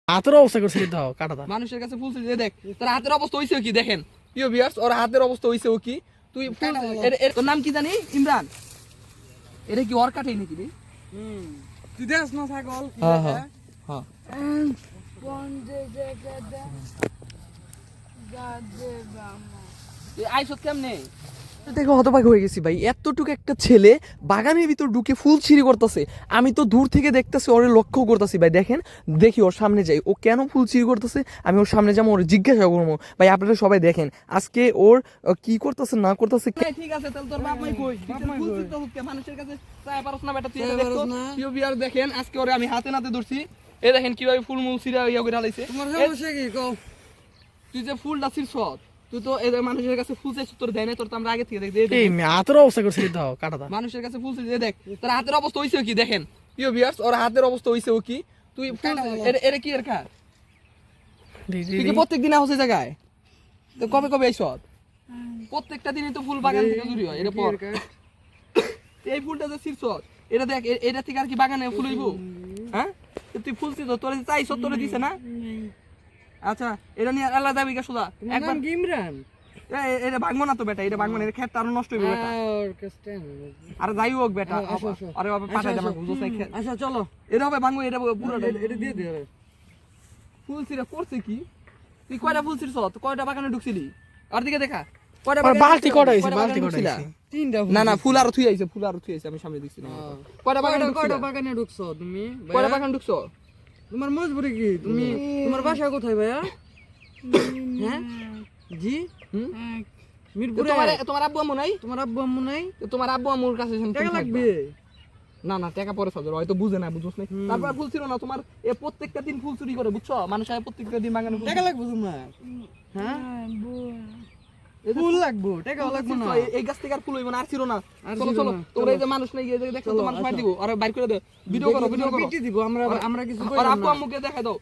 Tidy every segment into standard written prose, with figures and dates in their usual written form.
হাতের অবস্থা করছে দাও কাটাটা মানুষের কাছে ফুল ছিঁড়ে দেখ তোর হাতের অবস্থা হইছে কি দেখেন প্রিয় ভিউয়ার্স ওর হাতের অবস্থা হইছে কি তুই তোর নাম কি জানি ইমরান এটা কি ওর কাটেই নাকি রে তুই দেখ না ছাগল হ্যাঁ হ্যাঁ হ্যাঁ আইসত কেমনে দেখো হতভাগী হয়ে গেছি ভাই এতটুকু একটা ছেলে বাগানের ভিতর ঢুকে ফুল ছিঁড়ি করতেছে আমি তো দূর থেকে দেখতেছি ওরে লক্ষ্য করতেছি ভাই দেখেন দেখি ওর সামনে যাই ও কেন ফুল ছিঁড়ি করতেছে আমি ওর সামনে যাবো ওর জিজ্ঞাসা করবো ভাই আপনারা সবাই দেখেন আজকে ওর কি করতেছে না করতেছে ঠিক আছে তাহলে তোর বাপ মাই কই ফুল ছিঁড়তে হচ্ছে মানুষের কাছে চায় পারছ না বেটা তুই এটা দেখো প্রিয় ভিউয়ার দেখেন আজকে ওরে আমি হাতে নাতে ধরছি এই দেখেন কিভাবে ফুল মুল ছিঁড়া ইয়া করে ঢালাইছে তোমার সমস্যা কি কও তুই যে ফুলটা ছিঁড়ছস তুই তো এই মানুষের কাছে ফুল চাইছিস তোর দেয় না তোর তো আমরা আগে থেকে দেখি এই হাতের অবস্থা করছে দাও কাটাটা মানুষের কাছে ফুল ছিঁড়ে দেখ তোর হাতের অবস্থা হইছে কি দেখেন প্রিয় ভিউয়ার্স ওর হাতের অবস্থা হইছে কি তুই ফুল এর কি এর কা তুই কি প্রত্যেকদিন আসে জায়গায় তো কবে কবে আইছ প্রত্যেকটা দিনই তো ফুল বাগান থেকে চুরি হয় এটা পর এই ফুলটা যে ছিঁড়ছস এটা দেখ এটা থেকে আর কি বাগানে ফুল হইব হ্যাঁ তুই ফুল ছিঁড়ছ তোর চাইছ তোর দিছে না আচ্ছা এটা নিয়ে আল্লাহ যাবি কা সুদা একবার ইমরান এটা ভাঙবো না তো বেটা এটা ভাঙবো না এর ক্ষেত আরো নষ্ট হইবে বেটা আরে যাই হোক বেটা আরে বাবা পাঠাই দে আমাকে বুঝছ আচ্ছা চলো এটা হবে ভাঙবো এটা পুরোটা এটা দিয়ে দে ফুল ছিঁড়া করছে কি তুই কয়টা ফুল ছিঁড়ছ তো কয়টা বাগানে ঢুকছিলি আর দিকে দেখা কয়টা বালতি কটা হইছে বালতি কটা হইছে তিনটা না না ফুল আরো থুই আইছে আমি সামনে দেখছি কয়টা কয়টা বাগানে ঢুকছো তুমি কয়টা বাগান ঢুকছো তোমার মজবুরি কি তুমি তোমার বাসা কোথায় ভাইয়া হ্যাঁ জি মিরপুরে তোমার আব্বু আম্মু নাই তোমার আব্বু আম্মু নাই তোমার আব্বু আম্মুর কাছে টাকা লাগবে না না টাকা পরে সাজর হয়তো বুঝে না বুঝছ না তারপর ফুল ছিল না তোমার এ প্রত্যেকটা দিন ফুল চুরি করে বুঝছো মানুষ আয় প্রত্যেকটা দিন বাগানে টাকা লাগবে তোমার হ্যাঁ ফুল লাগবে টাকা লাগবে না এই গাছ থেকে আর ফুল হইব না আর ছিল না চলো চলো তোমরা এই যে মানুষ নাই এই যে দেখো তো মানুষ মার দিব আর বাইর করে দাও ভিডিও করো পিটি দিব আমরা আমরা কিছু আর আব্বু আম্মুকে দেখাই দাও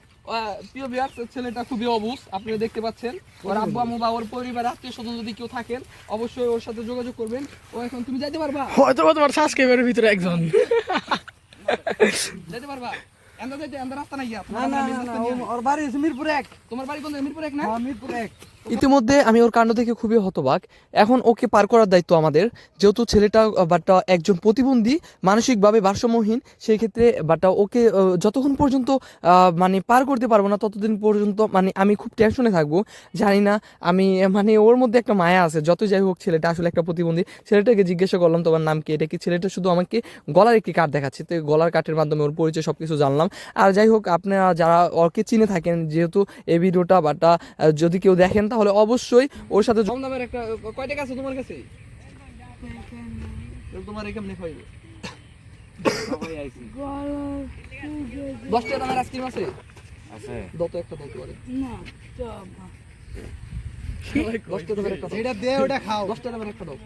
প্রিয় ভিউয়ার্স ছেলেটা খুবই অবুঝ আপনারা দেখতে পাচ্ছেন ওর আব্বু আম্মু বা ওর পরিবার আত্মীয়স্বজন যদি কেউ থাকেন অবশ্যই ওর সাথে যোগাযোগ করবেন ও এখন তুমি যাইতে পারবা হয়তো তোমার সাবস্ক্রাইবারের ভিতরে একজন যাইতে পারবা এন্ডা যাইতে এন্ডা রাস্তা নাই না না ওর বাড়ি আছে মিরপুর 1 তোমার বাড়ি কোন মিরপুর 1 না হ্যাঁ মিরপুর 1 ইতিমধ্যে আমি ওর কাণ্ড দেখে খুবই হতবাক এখন ওকে পার করার দায়িত্ব আমাদের যেহেতু ছেলেটা বাট একজন প্রতিবন্ধী মানসিকভাবে ভারসাম্যহীন সেই ক্ষেত্রে বাট ওকে যতক্ষণ পর্যন্ত মানে পার করতে পারবো না ততদিন পর্যন্ত মানে আমি খুব টেনশনে থাকবো জানি না আমি মানে ওর মধ্যে একটা মায়া আছে যত যাই হোক ছেলেটা আসলে একটা প্রতিবন্ধী ছেলেটাকে জিজ্ঞাসা করলাম তোমার নাম কি এটা কি ছেলেটা শুধু আমাকে গলার একটি কার্ড দেখাচ্ছে তো গলার কার্ডের মাধ্যমে ওর পরিচয় সব কিছু জানলাম আর যাই হোক আপনারা যারা ওকে চিনে থাকেন যেহেতু এই ভিডিওটা বাট যদি কেউ দেখেন তাহলে অবশ্যই ওর সাথে কম দামের একটা কয় টাকা আছে তোমার কাছে তোমার এখানে খাইবে 10 টাকা দামের আইসক্রিম আছে আছে দত একটা দত করে না চাবা 10 টাকা দামের একটা এটা দে ওটা খাও 10 টাকা দামের একটা দাও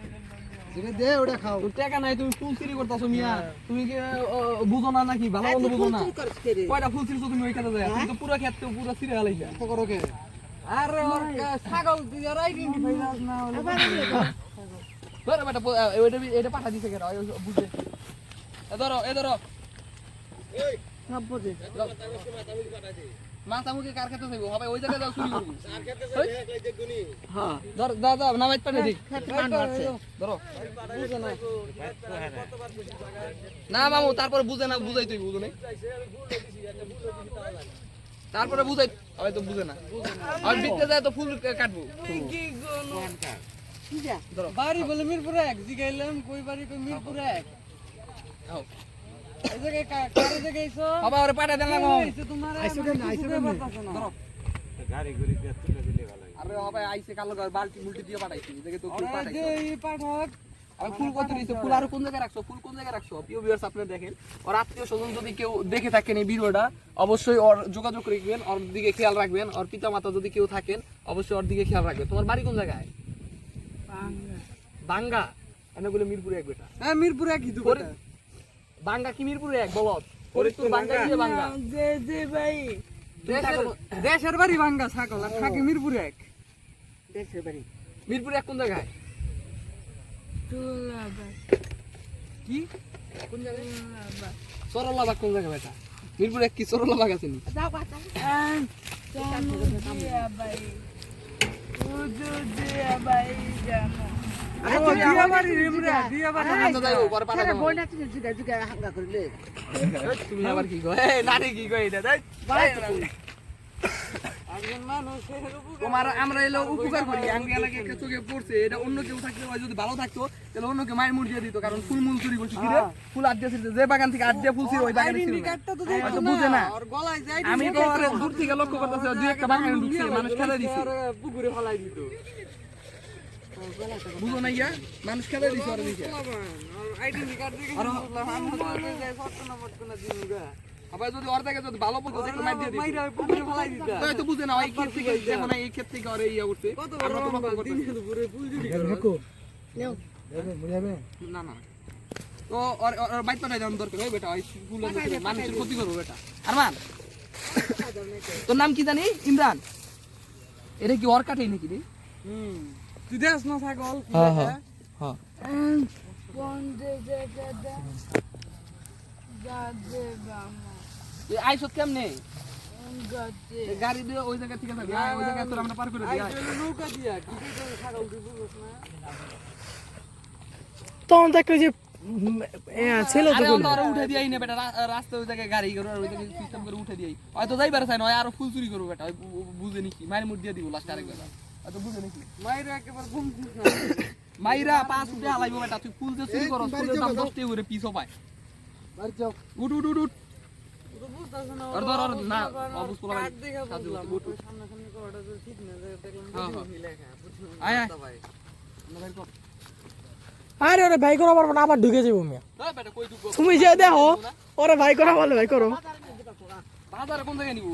এটা দে ওটা খাও টাকা নাই তুমি ফুল চুরি করতেছো মিয়া তুমি কি বুঝো না নাকি ভালো মন্দ বুঝো না কয়টা ফুল চুরিছো তুমি ওইখানে যায় তুমি তো পুরো ক্ষেত পুরো ছিঁড়ে হালাইছা করো কে আরে ওর ছাগল তুই আর আইডেন্টিফাই না ধরো বেটা এটা পাঠা দিছে কেন বুঝে ধরো এই সব দে মাথা মুখে কার খেতে যাইবো হবে ওই জায়গায় যাও চুরি করবো কার খেতে যাইবে এই যে গুনি হ্যাঁ ধর দাদা নামাইত পানি দিক ধরো বুঝে না না মামু তারপর বুঝে না বুঝাই তুই বুঝো নাই তারপরে বুঝাই হয়তো বুঝে না আর বিকতে যায় তো ফুল কাটবো কি বাড়ি বলে মিরপুর 1 জিগাইলাম কই বাড়ি কই মিরপুর 1 আও এই জায়গায় কারে জায়গায়ছো বাবা ওরে পাঠা দেন না গো তোমার আইছো কেন ধরো গাড়ি ঘুরি দিয়ে তুলে দিলে ভালো আরে বাবা আইছে কালো বালতি মুলতি দিয়ে পাঠাইছি দেখে তো ফুল পাঠাইছো এই পাঠক আর ফুল কত দিছো ফুল আর কোন জায়গায় রাখছো ফুল কোন জায়গায় রাখছো প্রিয় ভিউয়ার্স আপনারা দেখেন আর আত্মীয়স্বজন যদি কেউ দেখে থাকেন এই ভিডিওটা অবশ্যই ওর যোগাযোগ রাখবেন ওর দিকে খেয়াল রাখবেন ওর পিতামাতা যদি কেউ থাকেন অবশ্যই ওর দিকে খেয়াল রাখবেন তোমার বাড়ি কোন জায়গায় বাঙ্গা এনে মিরপুরে 1 বেটা হ্যাঁ মিরপুর 1 কি দুটো বাঙ্গা কি মিরপুরে 1 বলত ফরিদপুর বাঙ্গা দিয়ে বাঙ্গা যে ভাই দেশের বাড়ি বাঙ্গা ছাগল আর থাকে মিরপুর 1 দেশের বাড়ি মিরপুরে 1 কোন জায়গায় কি কোন জায়গায় সরলাবাগ কোন জায়গায় বেটা মিরপুরে কি সরলা বাগ আছে নি তুমি আবার কি কো এই নারে কি কই এটা তোমার আমরা এলো উপকার করি আমি এলাকে একটা চোখে পড়ছে এটা অন্য কেউ থাকতে হয় যদি ভালো থাকতো তাহলে অন্য কেউ মায়ের মুড় দিয়ে দিত কারণ ফুল মূল চুরি করছি কিরে ফুল আট দিয়ে যে বাগান থেকে আট দিয়ে ফুল ছিল ওই বাগানে ছিল হয়তো বুঝে না আমি তো আর দূর থেকে লক্ষ্য করতেছি দুই একটা বাগানে ঢুকছে মানুষ খেলা দিচ্ছে পুকুরে ফলাই দিত বুঝো না গিয়া মানুষ খেলা দিচ্ছে আর দিচ্ছে আইডেন্টি কার্ড দেখে আবার যদি ওর থেকে যদি ভালো পড়তো একটু মার দিয়ে দিত মাইরা পুকুরে ফলাই দিত তাই তো বুঝে না এই ক্ষেত থেকে দেখো না এই ক্ষেত থেকে আর ইয়া উঠছে কত আমরা তো লক্ষ্য বড় দিন করতেছি পুকুরে ফুল জুড়ি না না তো ওর ওর বাইক পাঠাই দাম দরকার ওই বেটা ওই ফুল মানুষের ক্ষতি করবো বেটা আরমান তোর নাম কি জানি ইমরান এটা কি ওর কাটেই নাকি রে তুই দেখ না ছাগল হ্যাঁ হ্যাঁ হ্যাঁ এই আইসত কেমনে গাড়ি দিয়ে ওই জায়গা থেকে যাবে ওই জায়গা তোর আমরা পার করে দিই নৌকা দিয়া কি ছাগল তুই বুঝছ না তখন দেখলো যে ছিল তো আরে বললো। ওরা উঠে দিই না বেটা রাস্তা ওই জায়গায় গাড়ি করে ওই জায়গায় সিস্টেম করে উঠে দিই হয়তো যাইবার চাই না হয় আরো ফুল চুরি করবো বেটা ওই বুঝে নাকি মায়ের মুড় দিয়ে দিব লাস্ট আরেকবার হয়তো বুঝে নাকি মাইরা একেবারে ঘুম মাইরা পাঁচ উঠে হালাইবো বেটা তুই ফুল যে চুরি করস ফুলের দাম 10 টাকা করে পিস পায় বাড়ি যাও উঠ উঠ উঠ উঠ তো বুঝতাছ না আর ধর আর না অবুঝ পোলা কাট দেখা বুঝলাম সামনে সামনে করাটা তো ঠিক না দেখলাম হ্যাঁ। কি লেখা বুঝছো আয় আয় ভাই আরে ওরে ভাই করা পারবো না আবার ঢুকে যাবো মিয়া ওই বেটা কই দুগো তুমি যে দেখো ওরে ভাই করা বলে ভাই করো বাজারে কোন জায়গায় নিব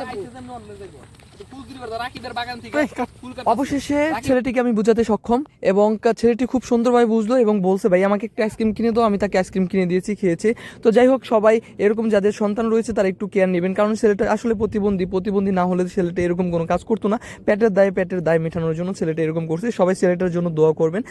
আইতে যেন অন্য জায়গায় তো ফুল চুরি করে রাকিবের বাগান থেকে এই, কাট। ফুল কাট অবশেষে ছেলেটিকে আমি বোঝাতে সক্ষম এবং ছেলেটি খুব সুন্দরভাবে বুঝলো এবং বলছে ভাই আমাকে একটা আইসক্রিম কিনে দাও আমি তাকে আইসক্রিম কিনে দিয়েছি খেয়েছে তো যাই হোক সবাই এরকম যাদের সন্তান রয়েছে তারা একটু কেয়ার নেবেন কারণ ছেলেটা আসলে প্রতিবন্ধী না হলে ছেলেটা এরকম কোনো কাজ করতো না পেটের দায়ে মেটানোর জন্য ছেলেটা এরকম করছে সবাই ছেলেটার জন্য দোয়া করবেন।